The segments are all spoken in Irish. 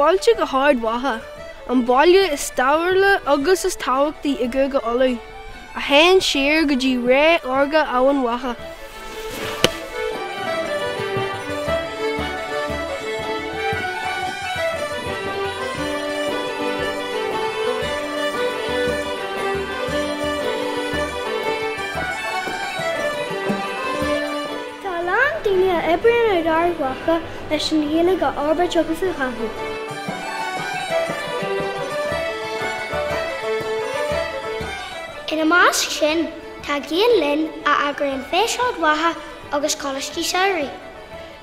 fáilte go Ard Mhacha. An baile is stairle agus is tábhachtaí I gCoga Olú. A hain siar go dtí ré orga Ard Mhacha. Daine Ibrian Ard Mhacha leis an Ghaeilge go ábhar agus a chathú. Ina más sin, tá géal linn a agraíonn féis Ard Mhacha agus colistí saoirí.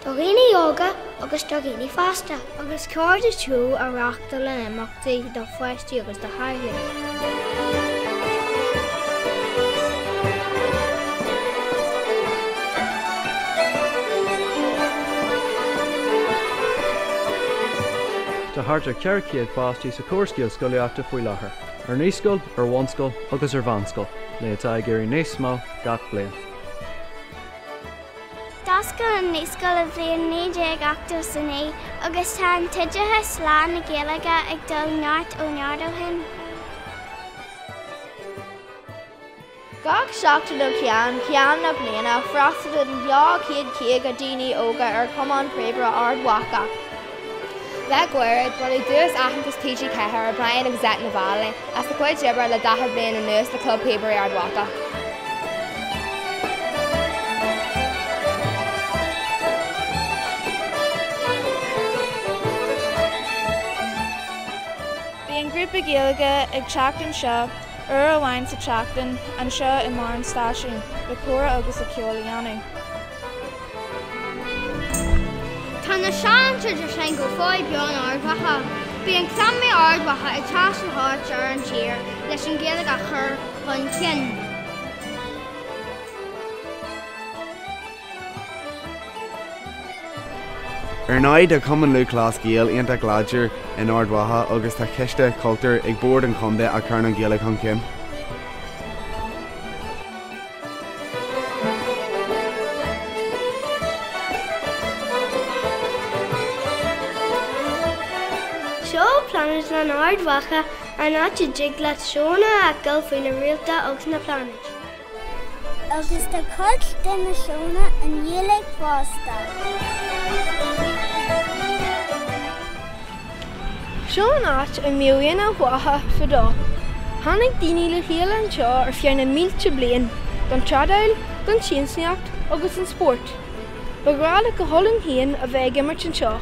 Do dhaoine yoga agus do dhaoine fásta. Agus cóir is trú a reachtal le imeachtaí do foiistí agus do thairgí. Tá thart ar ceithre céad fáistí sa córscail scoileachta faoi láthair, ar níoscail, ar bhanscail agus ar bhanscail, le atá ag éirí níos mó gach bliain. D'oscail an níoscail a bhíonn 9 san é, agus tá an teideatha slán na Ghaeilge ag dul neart ó neardóthain. Gach seachtain ó ceann na bliana, freastal an bheá céad go daoine óga ar Cumann Príomhra Ard Mhacha. Le gcuireadh bud dús aitheantas TG cethair ar Brian agus Zet na Bhaile, as na cuid dibre le 10 bliain an nús le Club Príomhra Ard Mhacha. Bhí an grúpa Ghaeilge ag teachtain seo ar a bhain sa teachtain an seo I mar an stáisiún le córa agus a ceola dhéanamh. Tá na seán tríidir sin go fáid beán Ard Mhacha. Bhí an clamí Ard Mhacha ag teas an háit ar an tír leis an Ghaeilge a chur chun cin. Ar náid a Cumann Lú Clás Gael ionta gláidir in Ard Mhacha agus tá ceiste cultúr ag bord an conde a chur an Ghaeilge chun cin. Seo planet an Ard Mhacha ar náte jigla seóna a gal faoin na rialta agus na planet. Agus tá cult den na seóna an Ghaeilge fásta. Seo an áit I milliún Ard Mhacha fadó. Tháinig daoine le chéile an seo ar fear na mílte bliain, don treadail, don sinsneacht agus an sport. Bagrála go tholann haon a bheith immert an seo.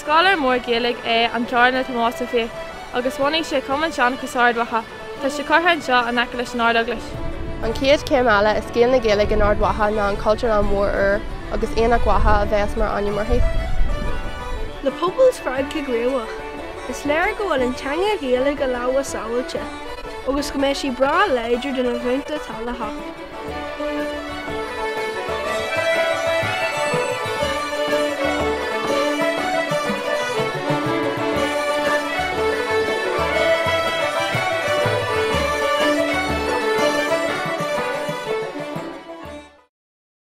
Scalar mór Ghaeilge é an tearna Tomás fé, agus bhainigh sé Cumann seanachas Ard Mhacha, tá sé cartha seo an aice leis an Ard Douglas. An céad céimeala is céal na Ghaeilge in Ard Mhacha ná an cultúr an mór agus éonach Mhacha a bheits mar aine marthaí. Le pobl is fearr go gréamach. Is léir go bhfuil an teanga Ghaeilge go leabhar sábhailte, agus go mbeidh sí bra léidir den an bhainte talacha.